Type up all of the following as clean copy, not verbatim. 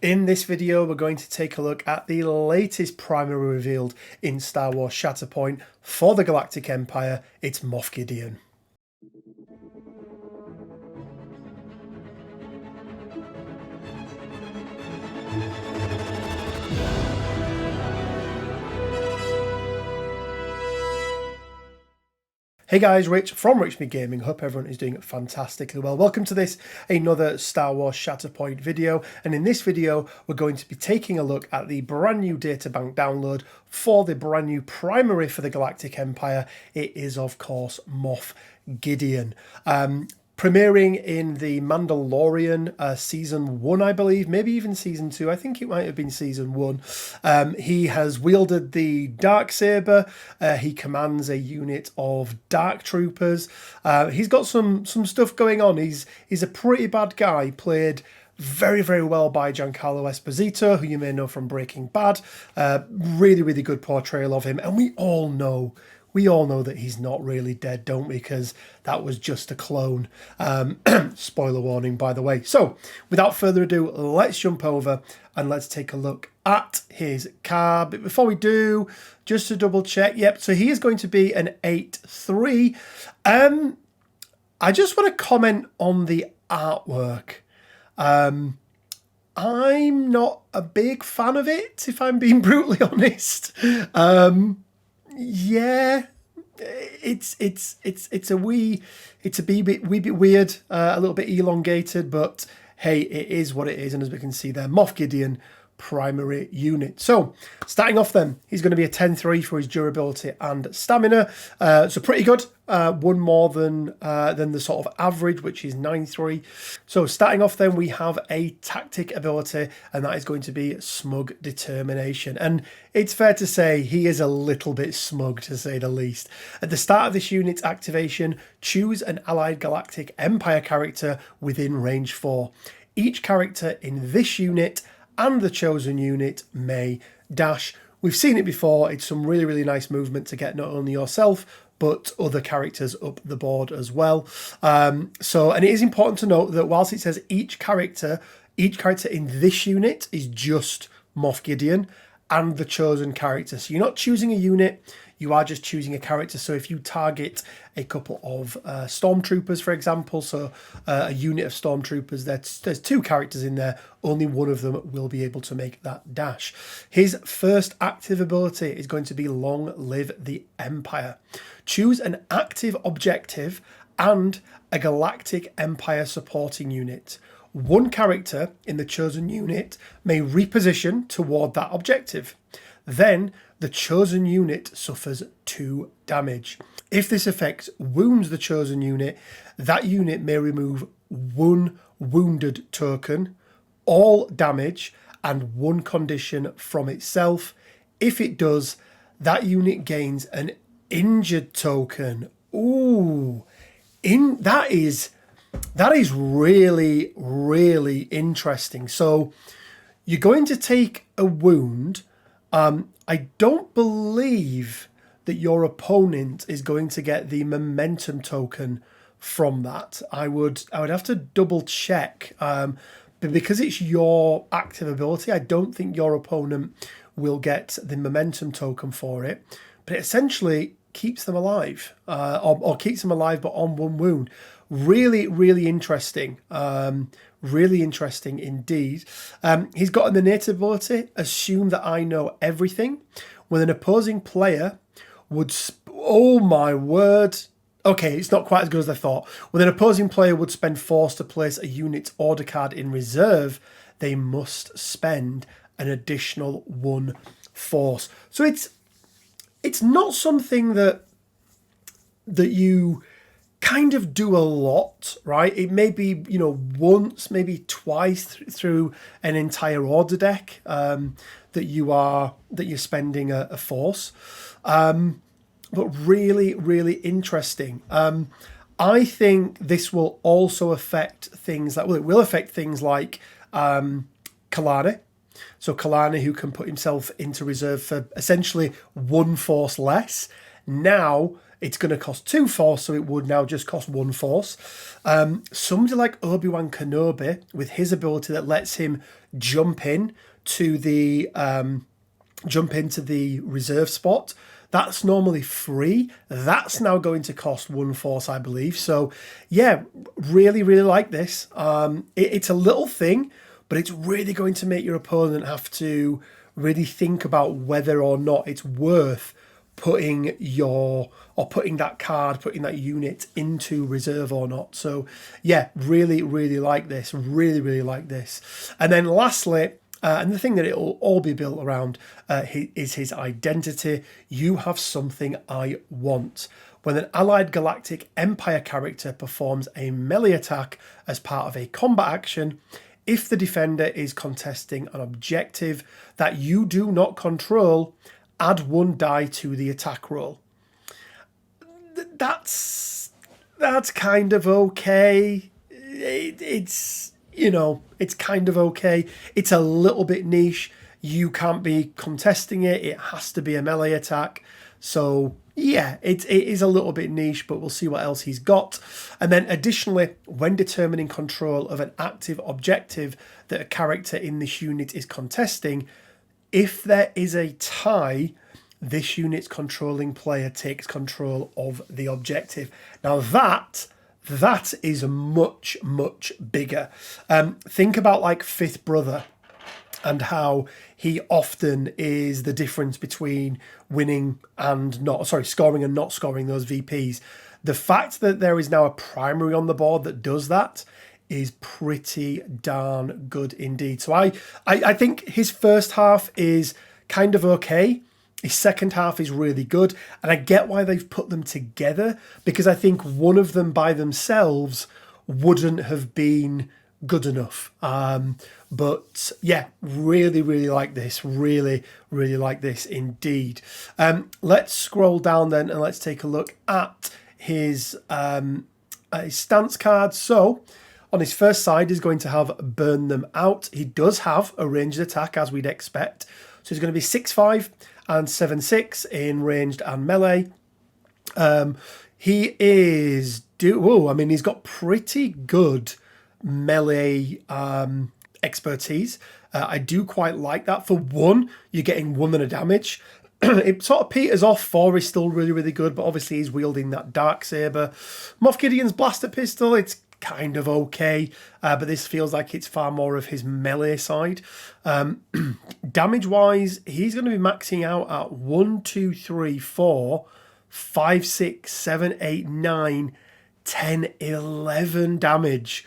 In this video, we're going to take a look at the latest primary revealed in Star Wars Shatterpoint for the Galactic Empire. It's Moff Gideon. Hey guys, Rich from Rich Gaming. Hope everyone is doing fantastically well. Welcome to this, another Star Wars Shatterpoint video. And in this video, we're going to be taking a look at the brand new databank download for the brand new primary for the Galactic Empire. It is, of course, Moff Gideon. Premiering in the Mandalorian season 1, I believe, maybe even season 2. I think it might have been season 1. He has wielded the Darksaber. He commands a unit of Dark Troopers. He's got some stuff going on. He's a pretty bad guy, played very, very well by Giancarlo Esposito, who you may know from Breaking Bad. Really, really good portrayal of him. And we all know that he's not really dead, don't we? Because that was just a clone. Spoiler warning, by the way. So, without further ado, let's jump over and let's take a look at his card. But before we do, just to double check, yep, so he is going to be an 8-3. I just want to comment on the artwork. I'm not a big fan of it, if I'm being brutally honest. Yeah, it's a wee bit weird, a little bit elongated, but hey, it is what it is. And as we can see there, Moff Gideon primary unit. So starting off then, he's going to be a 10-3 for his durability and stamina. So pretty good. One more than the sort of average, which is 9-3. So starting off then, we have a tactic ability, and that is going to be smug determination. And it's fair to say he is a little bit smug, to say the least. At the start of this unit's activation, choose an allied Galactic Empire character within range 4. Each character in this unit and the chosen unit may dash. We've seen it before. It's some really, really nice movement to get not only yourself, but other characters up the board as well. And it is important to note that whilst it says each character in this unit is just Moff Gideon and the chosen character. So you're not choosing a unit, you are just choosing a character. So if you target a couple of stormtroopers, for example, so a unit of stormtroopers, there's 2 characters in there, only one of them will be able to make that dash. His first active ability is going to be Long Live the Empire. Choose an active objective and a Galactic Empire supporting unit. One character in the chosen unit may reposition toward that objective. Then the chosen unit suffers 2 damage. If this effect wounds the chosen unit, that unit may remove 1 wounded token, all damage, and 1 condition from itself. If it does, that unit gains an injured token. Ooh, that is really, really interesting. So you're going to take a wound. I don't believe that your opponent is going to get the momentum token from that. I would have to double check, but because it's your active ability, I don't think your opponent will get the momentum token for it. But it essentially keeps them alive, or keeps them alive, but on 1 wound. Really, really interesting. Really interesting indeed. He's got an innate ability, assume that I know everything. When an opposing player would... oh my word. Okay, it's not quite as good as I thought. When an opposing player would spend force to place a unit's order card in reserve, they must spend an additional 1 force. So it's not something that you kind of do a lot, right? It may be, once, maybe twice through an entire order deck that you're spending a force. But really, really interesting. I think this will also affect things like, it will affect things like Kalani. So Kalani, who can put himself into reserve for essentially 1 force less, now it's going to cost 2 force, so it would now just cost 1 force. Somebody like Obi-Wan Kenobi, with his ability that lets him jump in to the into the reserve spot, that's normally free. That's now going to cost 1 force, I believe. So yeah, really, really like this. It's a little thing, but it's really going to make your opponent have to really think about whether or not it's worth putting that unit into reserve or not. So yeah, really, really like this. Really, really like this. And then lastly, and the thing that it'll all be built around is his identity. You have something I want. When an allied Galactic Empire character performs a melee attack as part of a combat action, if the defender is contesting an objective that you do not control, add 1 die to the attack roll. That's kind of okay. It's kind of okay. It's a little bit niche. You can't be contesting it. It has to be a melee attack. So yeah, it is a little bit niche, but we'll see what else he's got. And then additionally, when determining control of an active objective that a character in this unit is contesting, if there is a tie, this unit's controlling player takes control of the objective. Now that is much, much bigger. Think about like Fifth Brother and how he often is the difference between scoring and not scoring those VPs. The fact that there is now a primary on the board that does that is pretty darn good indeed. So I think his first half is kind of okay. His second half is really good, and I get why they've put them together, because I think one of them by themselves wouldn't have been good enough. But yeah, really, really like this. Really, really like this indeed. Let's scroll down then and let's take a look at his stance cards. So on his first side, he's going to have Burn Them Out. He does have a ranged attack, as we'd expect. So he's going to be 6'5", and 7'6" in ranged and melee. He is he's got pretty good melee expertise. I do quite like that. For 1, you're getting 1 and a damage. It sort of peters off. 4 is still really, really good, but obviously he's wielding that Darksaber. Moff Gideon's blaster pistol, it's kind of okay, but this feels like it's far more of his melee side. Damage wise, he's going to be maxing out at 1, 2, 3, 4, 5, 6, 7, 8, 9, 10, 11 damage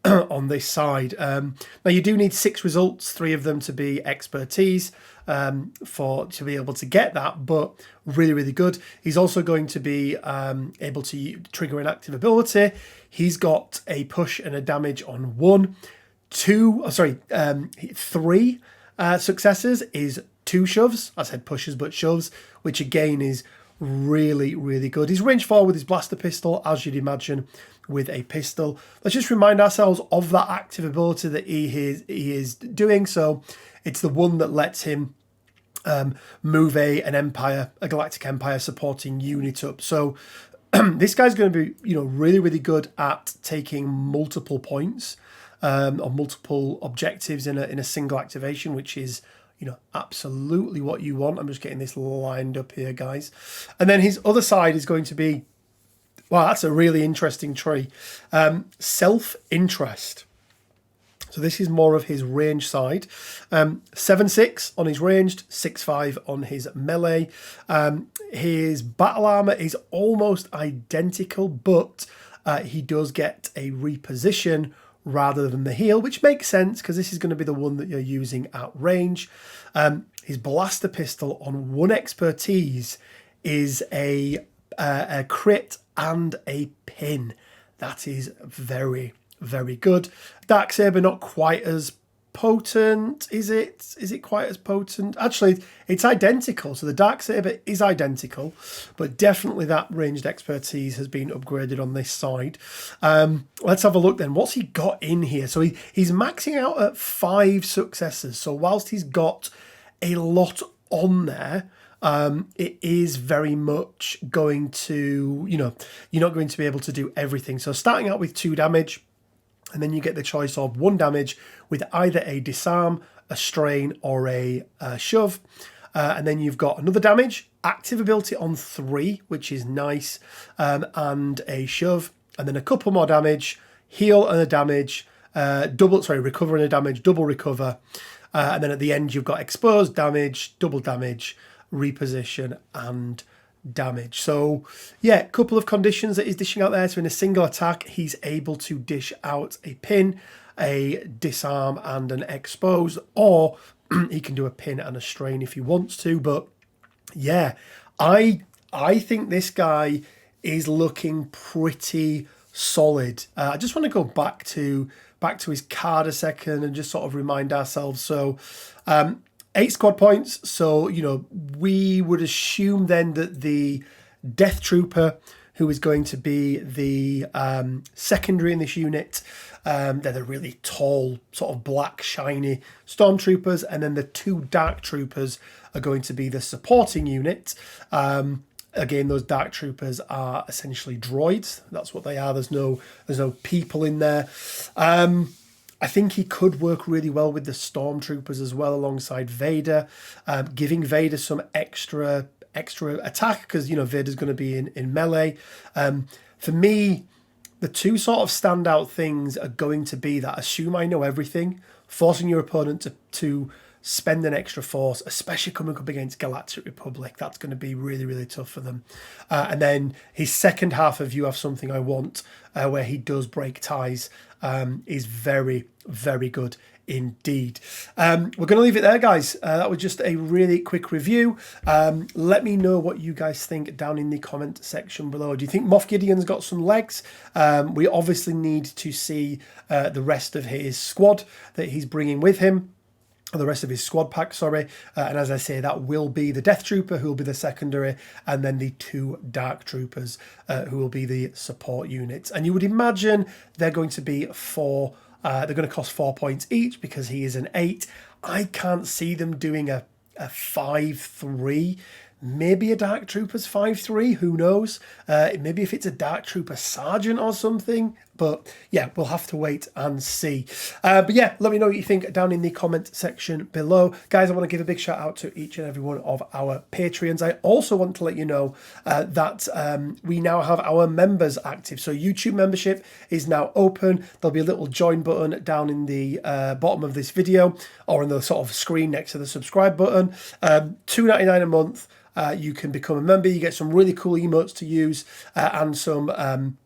on this side. Now you do need 6 results, 3 of them to be expertise to be able to get that, but really, really good. He's also going to be able to trigger an active ability. He's got a push and a damage on 3 successes is 2 shoves. I said pushes, but shoves, which again is really, really good. He's range 4 with his blaster pistol, as you'd imagine with a pistol. Let's just remind ourselves of that active ability that he is doing. So it's the one that lets him move a galactic empire supporting unit up. So this guy's going to be, really, really good at taking multiple points or multiple objectives in a single activation, which is, absolutely what you want. I'm just getting this lined up here, guys. And then his other side is going to be, wow, that's a really interesting tree. Self-interest. So this is more of his range side. 7'6" on his ranged, 6'5" on his melee. His battle armor is almost identical, but he does get a reposition rather than the heal, which makes sense because this is going to be the one that you're using at range. His blaster pistol on 1 expertise is a crit and a pin. That is very, very good. Darksaber not quite as potent, is it? Is it quite as potent? Actually, it's identical. So the Darksaber is identical, but definitely that ranged expertise has been upgraded on this side. Let's have a look then. What's he got in here? So he's maxing out at 5 successes. So whilst he's got a lot on there, it is very much going to, you know, you're not going to be able to do everything. So starting out with 2 damage, and then you get the choice of 1 damage with either a disarm, a strain, or a shove. And then you've got another damage, active ability on 3, which is nice, and a shove. And then a couple more damage, heal and a damage, recover and a damage, double recover. And then at the end, you've got exposed damage, double damage, reposition, and damage. So yeah, a couple of conditions that he's dishing out there. So in a single attack, he's able to dish out a pin, a disarm, and an expose, or he can do a pin and a strain if he wants to. But yeah, I think this guy is looking pretty solid. I just want to go back to his card a second and just sort of remind ourselves. So 8 squad points. So, you know, we would assume then that the Death Trooper, who is going to be the secondary in this unit, they're the really tall, sort of black, shiny stormtroopers, and then the 2 dark troopers are going to be the supporting unit. Again, those dark troopers are essentially droids. That's what they are. There's no people in there. I think he could work really well with the stormtroopers as well, alongside Vader, giving Vader some extra attack, because, you know, Vader's going to be in melee. For me, the 2 sort of standout things are going to be that assume I know everything, forcing your opponent to spend an extra force, especially coming up against Galactic Republic. That's going to be really, really tough for them. And then his second half of You Have Something I Want, where he does break ties, is very, very good indeed. We're going to leave it there, guys. That was just a really quick review. Let me know what you guys think down in the comment section below. Do you think Moff Gideon's got some legs? We obviously need to see the rest of his squad that he's bringing with him. The rest of his squad pack, sorry. And as I say, that will be the Death Trooper, who will be the secondary, and then the 2 Dark Troopers, who will be the support units. And you would imagine they're going to be 4, they're going to cost 4 points each, because he is an 8. I can't see them doing a 5-3. Maybe a Dark Trooper's 5-3, who knows? Maybe if it's a Dark Trooper Sergeant or something. But yeah, we'll have to wait and see. But yeah, let me know what you think down in the comment section below. Guys, I want to give a big shout out to each and every one of our Patreons. I also want to let you know that we now have our members active. So YouTube membership is now open. There'll be a little join button down in the bottom of this video, or in the sort of screen next to the subscribe button. $2.99 a month. You can become a member. You get some really cool emotes to use, and some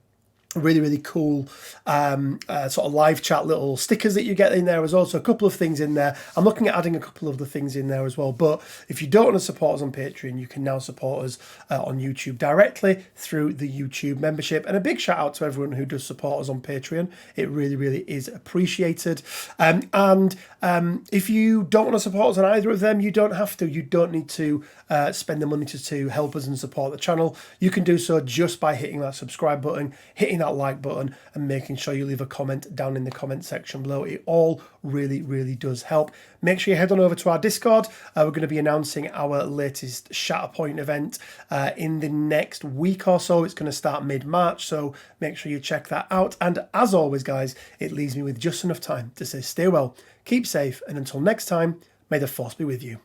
really, really cool sort of live chat little stickers that you get in there as well. So a couple of things in there. I'm looking at adding a couple of the things in there as well. But if you don't want to support us on Patreon, you can now support us on YouTube directly through the YouTube membership. And a big shout out to everyone who does support us on Patreon. It really, really is appreciated. And if you don't want to support us on either of them, you don't have to. You don't need to spend the money to help us and support the channel. You can do so just by hitting that subscribe button, hitting that like button, and making sure you leave a comment down in the comment section below. It all really, really does help. Make sure you head on over to our Discord. We're going to be announcing our latest Shatterpoint event in the next week or so. It's going to start mid-March, so make sure you check that out. And as always, guys, it leaves me with just enough time to say stay well, keep safe, and until next time, may the Force be with you.